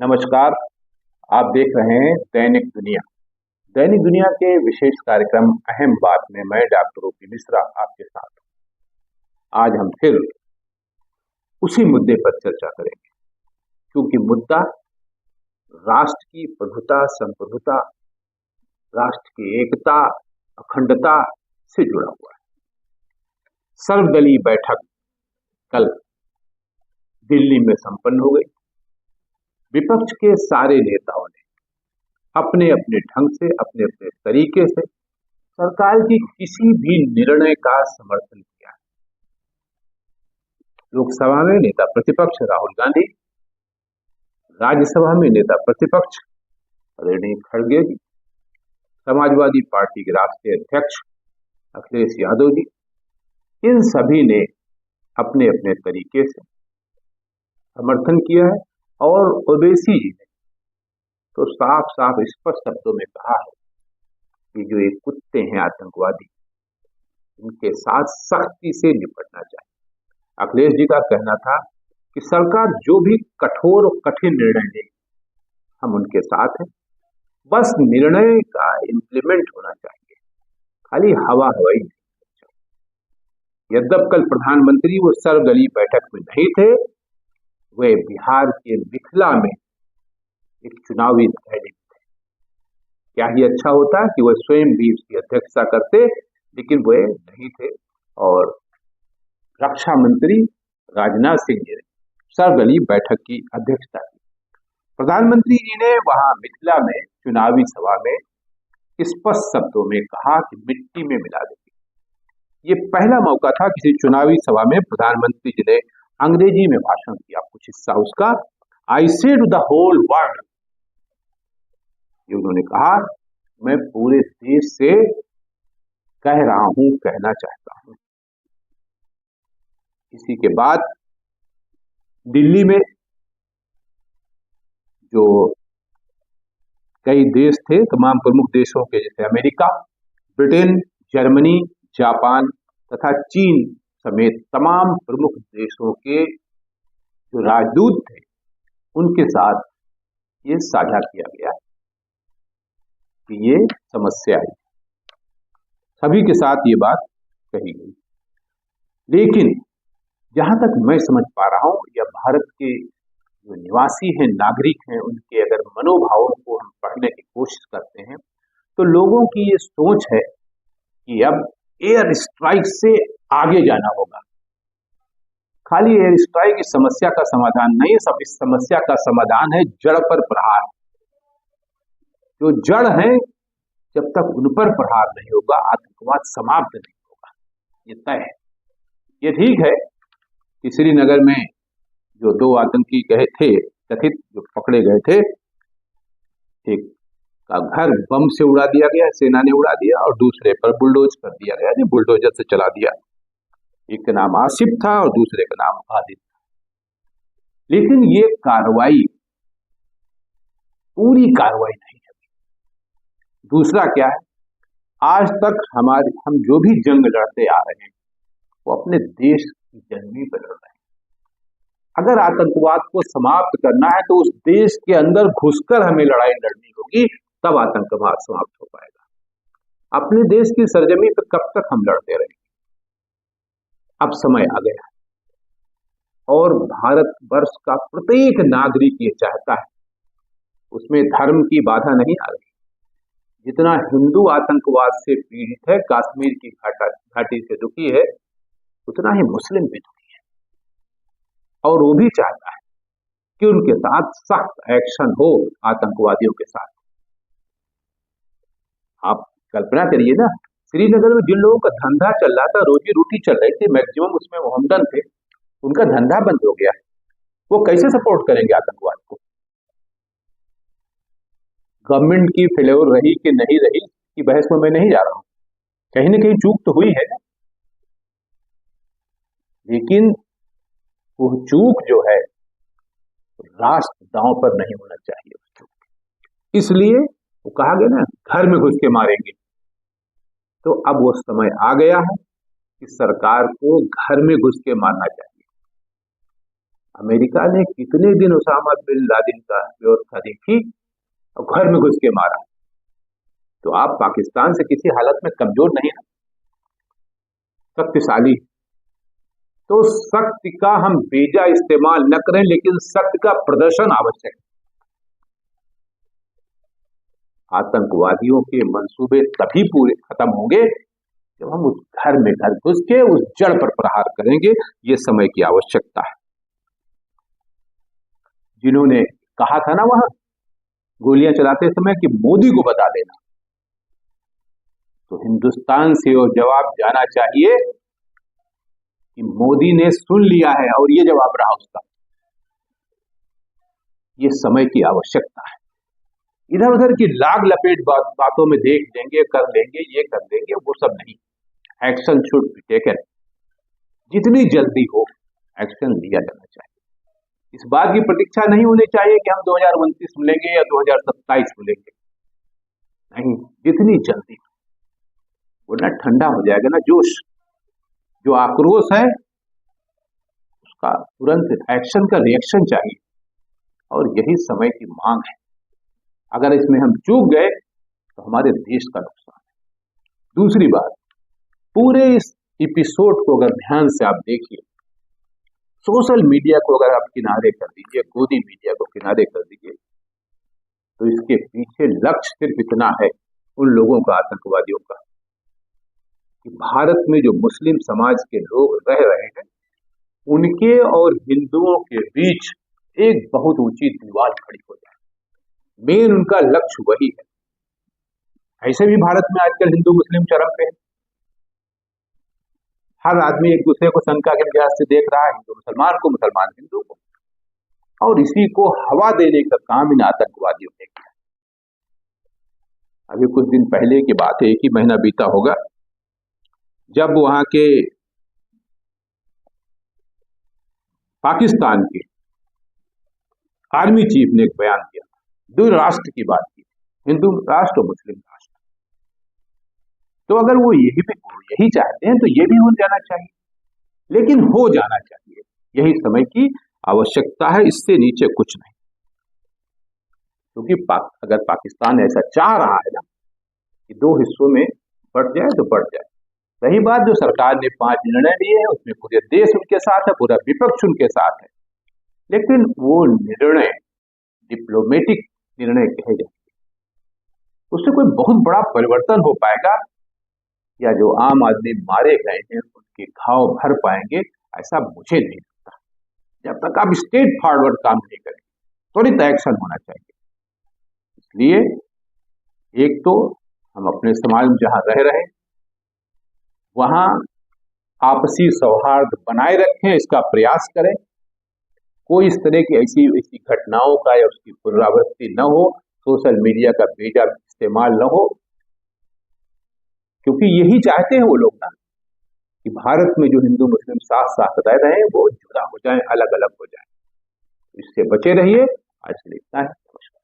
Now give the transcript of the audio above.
नमस्कार। आप देख रहे हैं दैनिक दुनिया। दैनिक दुनिया के विशेष कार्यक्रम अहम बात में मैं डॉक्टर ओपी मिश्रा आपके साथ हूं। आज हम फिर उसी मुद्दे पर चर्चा करेंगे, क्योंकि मुद्दा राष्ट्र की प्रभुता, संप्रभुता, राष्ट्र की एकता, अखंडता से जुड़ा हुआ है। सर्वदलीय बैठक कल दिल्ली में संपन्न हो गई। विपक्ष के सारे नेताओं ने अपने अपने ढंग से, अपने अपने तरीके से सरकार की किसी भी निर्णय का समर्थन किया। लोकसभा में नेता प्रतिपक्ष राहुल गांधी, राज्यसभा में नेता प्रतिपक्ष आदरणीय खड़गे जी, समाजवादी पार्टी के राष्ट्रीय अध्यक्ष अखिलेश यादव जी, इन सभी ने अपने अपने तरीके से समर्थन किया है। और ओवैसी जी ने तो साफ साफ स्पष्ट शब्दों में कहा है कि जो ये कुत्ते हैं आतंकवादी, इनके साथ सख्ती से निपटना चाहिए। अखिलेश जी का कहना था कि सरकार जो भी कठोर और कठिन निर्णय ले, हम उनके साथ हैं, बस निर्णय का इंप्लीमेंट होना चाहिए, खाली हवा हवाई नहीं चाहिए। यद्यप कल प्रधानमंत्री वो सर्वदलीय बैठक में नहीं थे, वे बिहार के मिथिला में एक चुनावी रैली में थे। क्या ही अच्छा होता कि वह स्वयं भी उसकी अध्यक्षता करते, लेकिन वे नहीं थे। और रक्षा मंत्री राजनाथ सिंह जी ने सर्वदलीय बैठक की अध्यक्षता की। प्रधानमंत्री जी ने वहां मिथिला में चुनावी सभा में स्पष्ट शब्दों में कहा कि मिट्टी में मिला देंगे। ये पहला मौका था किसी चुनावी सभा में प्रधानमंत्री जी ने अंग्रेजी में भाषण किया, कुछ हिस्सा उसका। आई से टू द होल वर्ल्ड, ये उन्होंने कहा, मैं पूरे देश से कह रहा हूं, कहना चाहता हूं। इसी के बाद दिल्ली में जो कई देश थे, तमाम प्रमुख देशों के, जैसे अमेरिका, ब्रिटेन, जर्मनी, जापान तथा चीन समेत तमाम प्रमुख देशों के जो राजदूत थे, उनके साथ ये साझा किया गया कि ये समस्या है। सभी के साथ ये बात कही गई। लेकिन जहां तक मैं समझ पा रहा हूं, या भारत के जो निवासी हैं, नागरिक हैं, उनके अगर मनोभावों को हम पढ़ने की कोशिश करते हैं, तो लोगों की ये सोच है कि अब एयर स्ट्राइक से आगे जाना होगा। खाली एयर स्ट्राइक की समस्या का समाधान नहीं, सब इस समस्या का समाधान है जड़ पर प्रहार। जो जड़ है, जब तक उन पर प्रहार नहीं होगा, आतंकवाद समाप्त नहीं होगा, ये तय है। ये ठीक है कि श्रीनगर में जो दो आतंकी गए थे, कथित जो पकड़े गए थे, एक का घर बम से उड़ा दिया गया, सेना ने उड़ा दिया, और दूसरे पर बुलडोज कर दिया गया, बुलडोजर से चला दिया। एक का नाम आसिफ था और दूसरे का नाम आदिल था। लेकिन ये कार्रवाई पूरी कार्रवाई नहीं है। दूसरा क्या है, आज तक हम जो भी जंग लड़ते आ रहे हैं, वो अपने देश की जंग में लड़ रहे हैं। अगर आतंकवाद को समाप्त करना है तो उस देश के अंदर घुसकर हमें लड़ाई लड़नी होगी, तब आतंकवाद समाप्त हो पाएगा। अपने देश की सरजमी पर कब तक हम लड़ते रहेंगे? अब समय आ गया और भारतवर्ष का प्रत्येक नागरिक ये चाहता है, उसमें धर्म की बाधा नहीं आ रही। जितना हिंदू आतंकवाद से पीड़ित है, कश्मीर की घाटी से दुखी है, उतना ही मुस्लिम भी दुखी है। और वो भी चाहता है कि उनके साथ सख्त एक्शन हो, आतंकवादियों के साथ। आप कल्पना करिए ना, श्रीनगर में जिन लोगों का धंधा चल रहा था, रोजी रोटी चल रही थी, मैक्सिमम उसमें मोहम्मदन थे, उनका धंधा बंद हो गया। वो कैसे सपोर्ट करेंगे आतंकवाद को? गवर्नमेंट की फेल्योर रही कि नहीं रही की बहस में मैं नहीं जा रहा हूं, कहीं ना कहीं चूक तो हुई है, लेकिन वो चूक जो है राष्ट्र दांव पर नहीं होना चाहिए। इसलिए वो कहा गया ना, घर में घुस के मारेंगे। तो अब वो समय आ गया है कि सरकार को घर में घुस के मारना चाहिए। अमेरिका ने कितने दिन उसामा बिन लादेन का व्यवस्था देखी और घर में घुस के मारा। तो आप पाकिस्तान से किसी हालत में कमजोर नहीं ना, शक्तिशाली। तो शक्ति का हम बेजा इस्तेमाल न करें, लेकिन शक्ति का प्रदर्शन आवश्यक है। आतंकवादियों के मंसूबे तभी पूरे खत्म होंगे जब हम उस घर में घर घुस के उस जड़ पर प्रहार करेंगे। ये समय की आवश्यकता है। जिन्होंने कहा था ना वहां गोलियां चलाते समय कि मोदी को बता देना, तो हिंदुस्तान से वो जवाब जाना चाहिए कि मोदी ने सुन लिया है और ये जवाब रहा उसका। ये समय की आवश्यकता है। इधर उधर की लाग लपेट बातों में देख लेंगे, कर लेंगे, ये कर लेंगे, वो सब नहीं। Action should be taken. जितनी जल्दी हो एक्शन लिया जाना चाहिए। इस बात की प्रतीक्षा नहीं होनी चाहिए कि हम 2029 मिलेंगे या 2027 मिलेंगे, नहीं, जितनी जल्दी हो, वरना ठंडा हो जाएगा ना जोश। जो आक्रोश है उसका तुरंत एक्शन का रिएक्शन चाहिए, और यही समय की मांग है। अगर इसमें हम चूक गए तो हमारे देश का नुकसान है। दूसरी बात, पूरे इस एपिसोड को अगर ध्यान से आप देखिए, सोशल मीडिया को अगर आप किनारे कर दीजिए, गोदी मीडिया को किनारे कर दीजिए, तो इसके पीछे लक्ष्य सिर्फ इतना है उन लोगों का, आतंकवादियों का, कि भारत में जो मुस्लिम समाज के लोग रह रहे हैं उनके और हिंदुओं के बीच एक बहुत ऊंची दीवार खड़ी हो जाए। मेन उनका लक्ष्य वही है। ऐसे भी भारत में आजकल हिंदू मुस्लिम चरम पे है। हर आदमी एक दूसरे को शंका के निगाह से देख रहा है, हिंदू मुसलमान को, मुसलमान हिंदू को, और इसी को हवा देने का काम इन आतंकवादियों ने किया। अभी कुछ दिन पहले की बात है, 1 ही महीना बीता होगा, जब वहां के पाकिस्तान के आर्मी चीफ ने एक बयान दिया, 2 राष्ट्र की बात की, हिंदू राष्ट्र और मुस्लिम राष्ट्र। तो अगर वो यही चाहते हैं तो ये भी हो जाना चाहिए, लेकिन हो जाना चाहिए। यही समय की आवश्यकता है, इससे नीचे कुछ नहीं। क्योंकि अगर पाकिस्तान ऐसा चाह रहा है ना कि 2 हिस्सों में बढ़ जाए तो बढ़ जाए। रही बात जो सरकार ने 5 निर्णय लिए हैं, उसमें पूरे देश उनके साथ है, पूरा विपक्ष उनके साथ है, लेकिन वो निर्णय डिप्लोमेटिक निर्णय कहे जाएंगे, उससे कोई बहुत बड़ा परिवर्तन हो पाएगा या जो आम आदमी मारे गए हैं उनके घाव भर पाएंगे, ऐसा मुझे नहीं लगता। जब तक आप स्टेट फॉरवर्ड काम नहीं करेंगे, त्वरित एक्शन होना चाहिए। इसलिए एक तो हम अपने समाज में जहां रह रहे हैं वहां आपसी सौहार्द बनाए रखें, इसका प्रयास करें। कोई इस तरह की ऐसी घटनाओं का या उसकी पुनरावृत्ति न हो, सोशल मीडिया का बेजा इस्तेमाल न हो, क्योंकि यही चाहते हैं वो लोग ना कि भारत में जो हिंदू मुस्लिम साथ साथ रह रहे हैं वो जुदा हो जाएं, अलग अलग हो जाएं। इससे बचे रहिए। आज के लिए इतना है। नमस्कार।